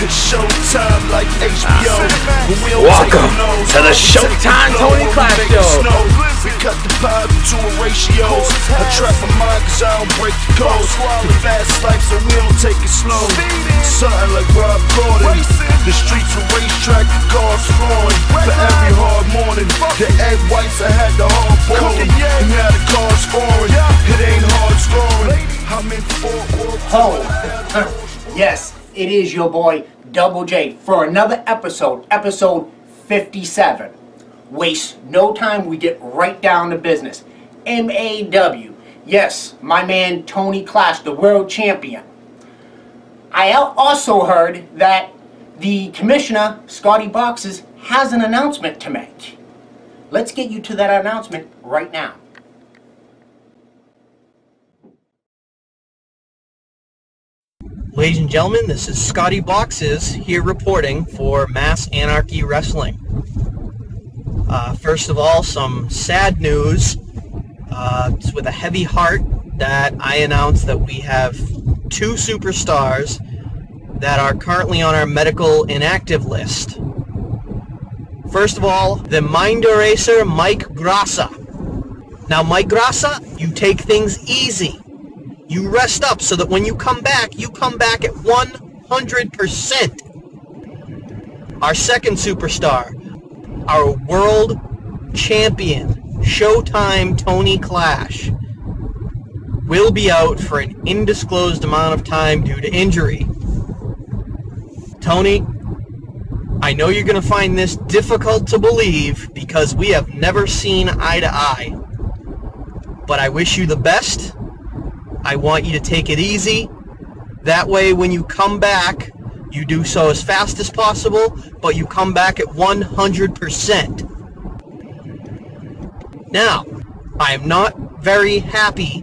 It's showtime like HBO. Welcome to the Showtime Tony Clash Show. We cut the pipe into a ratios. I trap my mind cause I don't break the codes. The fast life so we don't take it slow. Something like Rob Gordon. The streets a racetrack, the cars flowing. For every hard morning, the egg whites I had the hard boiling. And now the car's foreign. It ain't hard scoring. I'm in Yes, it is your boy Double J for another episode 57. Waste no time, we get right down to business. MAW. Yes, my man Tony Clash, the world champion. I also heard that the commissioner, Scotty Boxes, has an announcement to make. Let's get you to that announcement right now. Ladies and gentlemen, this is Scotty Boxes here reporting for Mass Anarchy Wrestling. First of all, some sad news. It's with a heavy heart that I announce that we have two superstars that are currently on our medical inactive list. First of all, the Mind Eraser Mike Grassa. Now, Mike Grassa, you take things easy. You rest up so that when you come back at 100%. Our second superstar, our world champion, Showtime Tony Clash, will be out for an undisclosed amount of time due to injury. Tony, I know you're going to find this difficult to believe because we have never seen eye to eye, but I wish you the best. I want you to take it easy. That way, when you come back, you do so as fast as possible, but you come back at 100%. Now, I am not very happy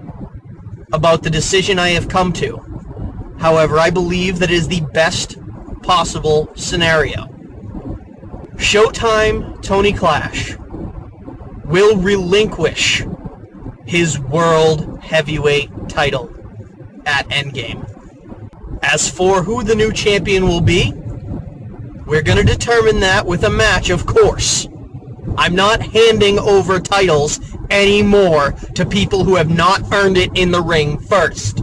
about the decision I have come to. However, I believe that it is the best possible scenario. Showtime Tony Clash will relinquish his World Heavyweight title at Endgame. As for who the new champion will be, we're going to determine that with a match, of course. I'm not handing over titles anymore to people who have not earned it in the ring first.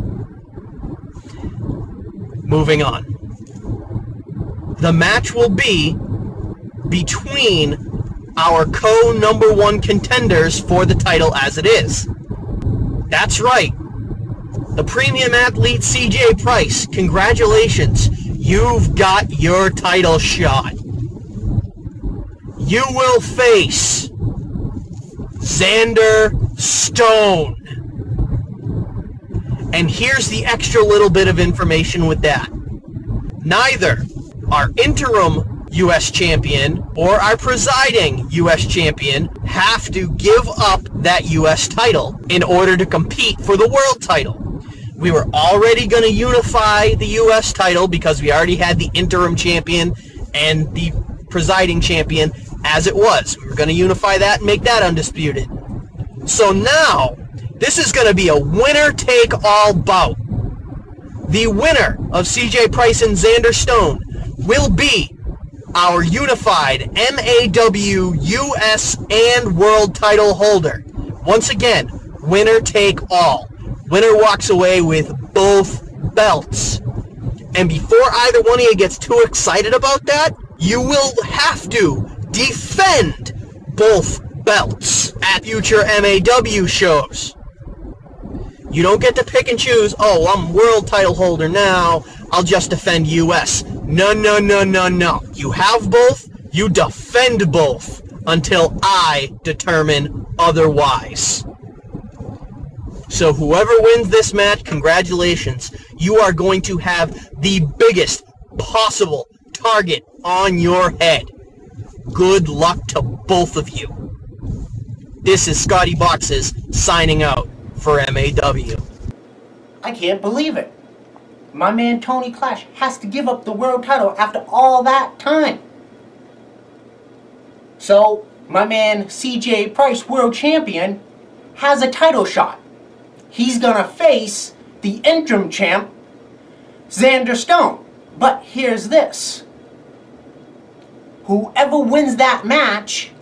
Moving on. The match will be between our co-number one contenders for the title as it is. That's right. The premium athlete CJ Price, congratulations. You've got your title shot. You will face Xander Stone. And here's the extra little bit of information with that. Neither our interim U.S. champion or our presiding U.S. champion have to give up that U.S. title in order to compete for the world title. We were already going to unify the U.S. title because we already had the interim champion and the presiding champion as it was. We were going to unify that and make that undisputed. So now, this is going to be a winner-take-all bout. The winner of CJ Price and Xander Stone will be our unified MAW US and World title holder. Once again, winner take all. Winner walks away with both belts. And before either one of you gets too excited about that, you will have to defend both belts at future MAW shows. You don't get to pick and choose, oh, I'm world title holder now, I'll just defend US. No, no, no, no, no. You have both, you defend both until I determine otherwise. So whoever wins this match, congratulations. You are going to have the biggest possible target on your head. Good luck to both of you. This is Scotty Boxes signing out for MAW. I can't believe it. My man Tony Clash has to give up the world title after all that time. So, my man CJ Price, world champion, has a title shot. He's gonna face the interim champ, Xander Stone. But here's this. Whoever wins that match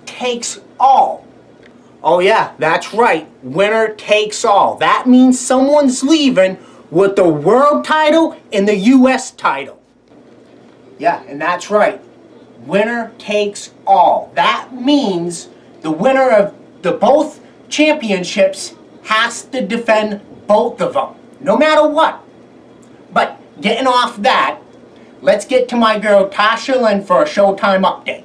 takes all. Oh yeah, that's right. Winner takes all. That means someone's leaving with the world title and the US title. Yeah, and that's right. Winner takes all. That means the winner of the both championships has to defend both of them, no matter what. But getting off that, let's get to my girl Tasha Lynn for a Showtime update.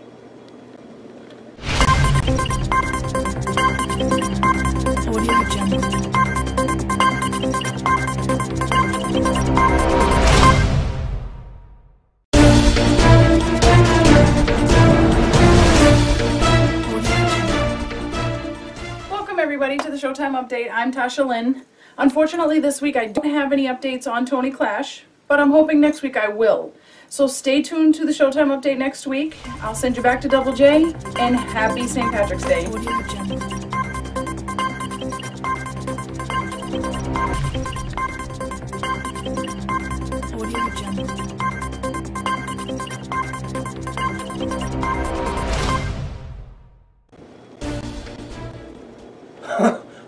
Welcome everybody to the Showtime update. I'm Tasha Lynn. Unfortunately this week I don't have any updates on Tony Clash, but I'm hoping next week I will. So stay tuned to the Showtime update next week. I'll send you back to Double J, and happy St. Patrick's Day.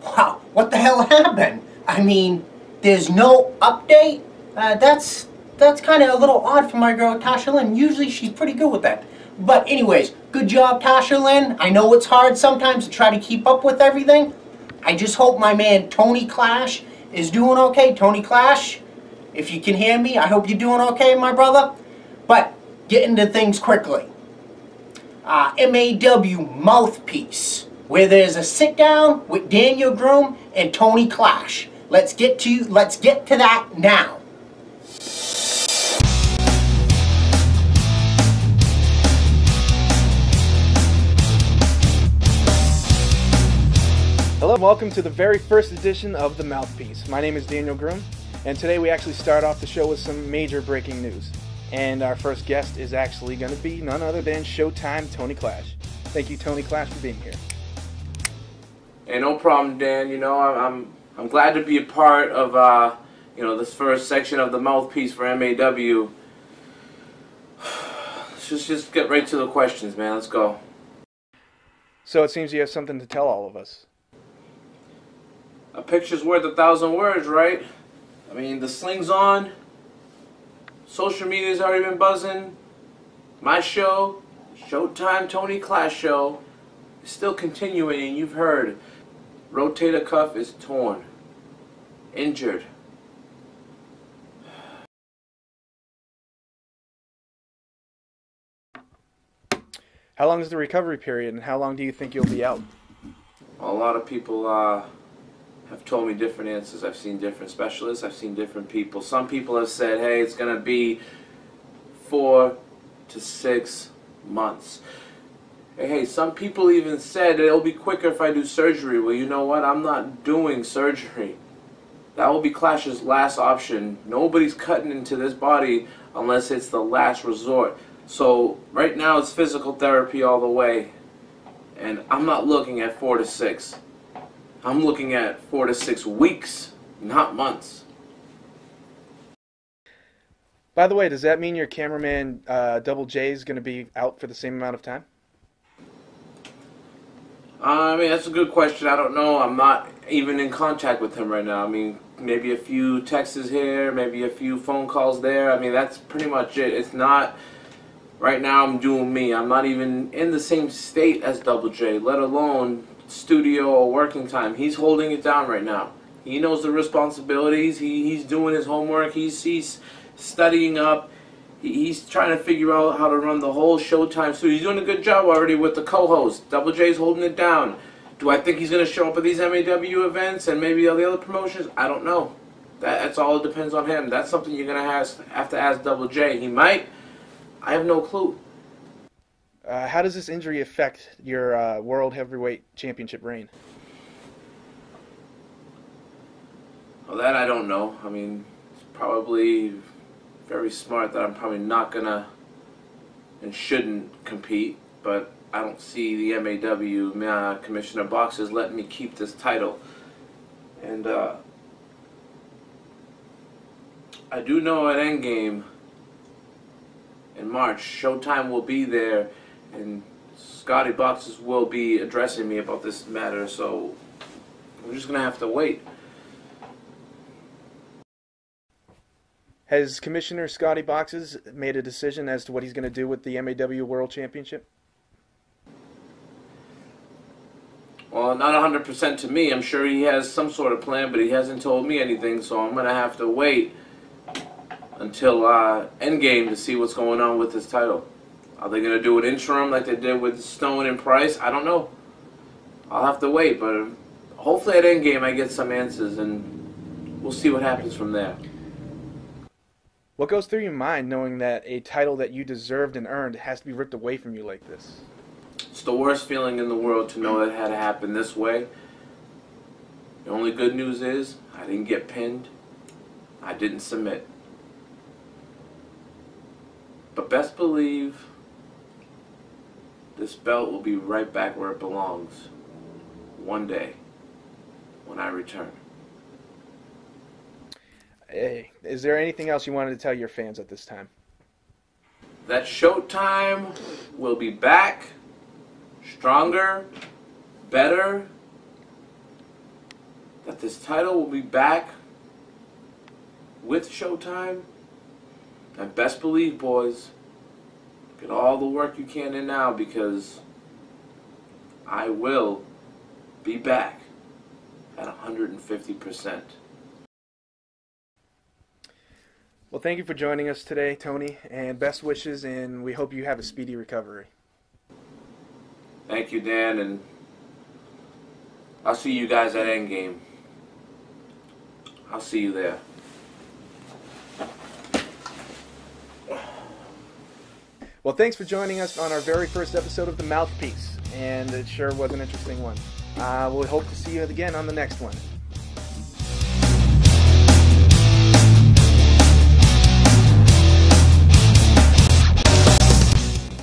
Wow, what the hell happened? I mean, there's no update? That's kind of a little odd for my girl Tasha Lynn. Usually she's pretty good with that. But anyways, good job Tasha Lynn. I know it's hard sometimes to try to keep up with everything. I just hope my man Tony Clash is doing okay. Tony Clash, if you can hear me, I hope you're doing okay, my brother. But get into things quickly. MAW Mouthpiece, where there's a sit down with Daniel Groom and Tony Clash. Let's get to that now. Hello and welcome to the very first edition of The Mouthpiece. My name is Daniel Groom, and today we actually start off the show with some major breaking news. And our first guest is actually going to be none other than Showtime Tony Clash. Thank you, Tony Clash, for being here. Hey, no problem, Dan. You know, I'm glad to be a part of this first section of the Mouthpiece for MAW. Let's just get right to the questions, man. Let's go. So it seems you have something to tell all of us. A picture's worth 1,000 words, right? I mean, the sling's on. Social media's already been buzzing. My show, Showtime Tony Clash Show, is still continuing, and you've heard. Rotator cuff is torn. Injured. How long is the recovery period, and how long do you think you'll be out? A lot of people have told me different answers. I've seen different specialists. I've seen different people. Some people have said, hey, it's going to be 4 to 6 months. Hey, some people even said it'll be quicker if I do surgery. Well, you know what? I'm not doing surgery. That will be Clash's last option. Nobody's cutting into this body unless it's the last resort. So right now it's physical therapy all the way. And I'm not looking at 4 to 6. I'm looking at 4 to 6 weeks, not months. By the way, does that mean your cameraman Double J is going to be out for the same amount of time? I mean, that's a good question. I don't know. I'm not even in contact with him right now. I mean, maybe a few texts here, maybe a few phone calls there. I mean, that's pretty much it. It's not... Right now I'm doing me. I'm not even in the same state as Double J, let alone studio or working time. He's holding it down right now. He knows the responsibilities. He's doing his homework. He's studying up. He's trying to figure out how to run the whole Showtime studio. He's doing a good job already with the co-host. Double J's holding it down. Do I think he's going to show up at these MAW events and maybe all the other promotions? I don't know. That's all. It depends on him. That's something you're going to have to ask Double J. He might. I have no clue. How does this injury affect your World Heavyweight Championship reign? Well, that I don't know. I mean, it's probably very smart that I'm probably not going to and shouldn't compete, but I don't see the MAW Commissioner Boxers letting me keep this title. And I do know at Endgame in March. Showtime will be there, and Scotty Boxes will be addressing me about this matter, so we're just going to have to wait. Has Commissioner Scotty Boxes made a decision as to what he's going to do with the MAW World Championship? Well, not 100% to me. I'm sure he has some sort of plan, but he hasn't told me anything, so I'm going to have to wait until Endgame to see what's going on with this title. Are they going to do an interim like they did with Stone and Price? I don't know. I'll have to wait, but hopefully at Endgame I get some answers, and we'll see what happens from there. What goes through your mind knowing that a title that you deserved and earned has to be ripped away from you like this? It's the worst feeling in the world to know that it had to happen this way. The only good news is I didn't get pinned. I didn't submit. But best believe this belt will be right back where it belongs one day when I return. Hey, is there anything else you wanted to tell your fans at this time? That Showtime will be back, stronger, better. That this title will be back with Showtime. And best believe, boys, get all the work you can in now, because I will be back at 150%. Well, thank you for joining us today, Tony, and best wishes, and we hope you have a speedy recovery. Thank you, Dan, and I'll see you guys at Endgame. I'll see you there. Well, thanks for joining us on our very first episode of The Mouthpiece, and it sure was an interesting one. We'll hope to see you again on the next one.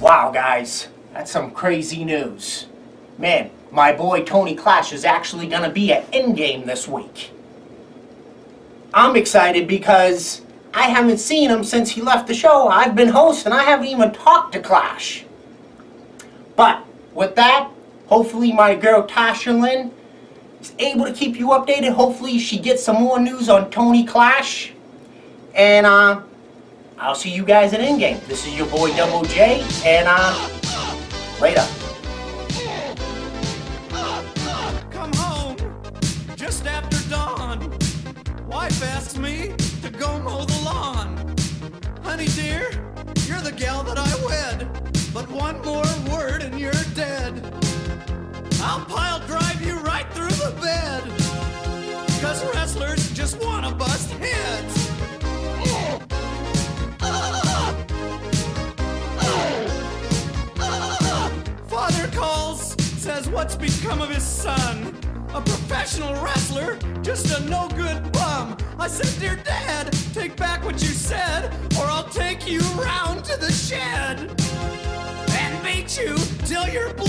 Wow, guys, that's some crazy news. Man, my boy Tony Clash is actually going to be at Endgame this week. I'm excited because I haven't seen him since he left the show. I've been hosting. I haven't even talked to Clash. But with that, hopefully my girl Tasha Lynn is able to keep you updated. Hopefully she gets some more news on Tony Clash. And I'll see you guys at Endgame. This is your boy Double J, and later. Come home just after dawn. Wife asks me to go mow the lawn. Honey dear, you're the gal that I wed, but one more word and you're dead. I'll pile drive you right through the bed, 'cause wrestlers just wanna bust heads. Father calls, says what's become of his son? A professional wrestler, just a no-good bum. I said, dear Dad, take back what you said, or I'll take you round to the shed and beat you till you're blue.